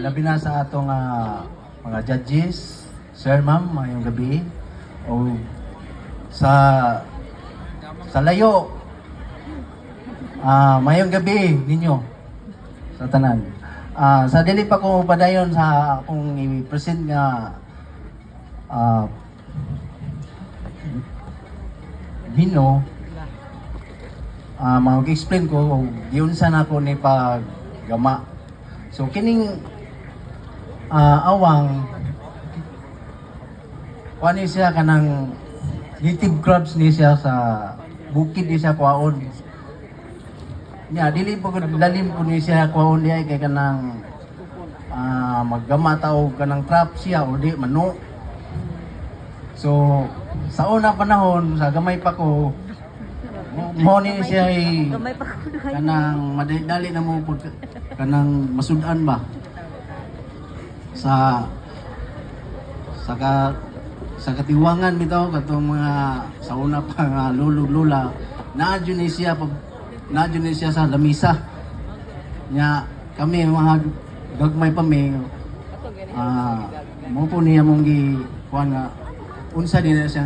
labi na sa atong mga judges, sir, ma'am, mayong gabi. O sa layo, mayong gabi ninyo sa tanan. Sa dili pa ko padayon sa akong i-present nga Bino, mag-explain ko yun sana ko ni paggama. So kining awang kuan siya kanang native crabs ni siya sa bukid ni siya kwaon. Nya dili po dalim po ni siya kwaon diay kay kanang maggama tao kanang crab siya o di mano. So sa unang panahon sa gamay pa ko mo ni siya kanang madali na mo pud kanang masudan ba sa katiwangan bitaw katong mga sa una pa nga lolo-lola naadyo ni siya sa lamisa nya kami mga gagmay pa mi mo po niya mong gi kuan nga unsa din na siya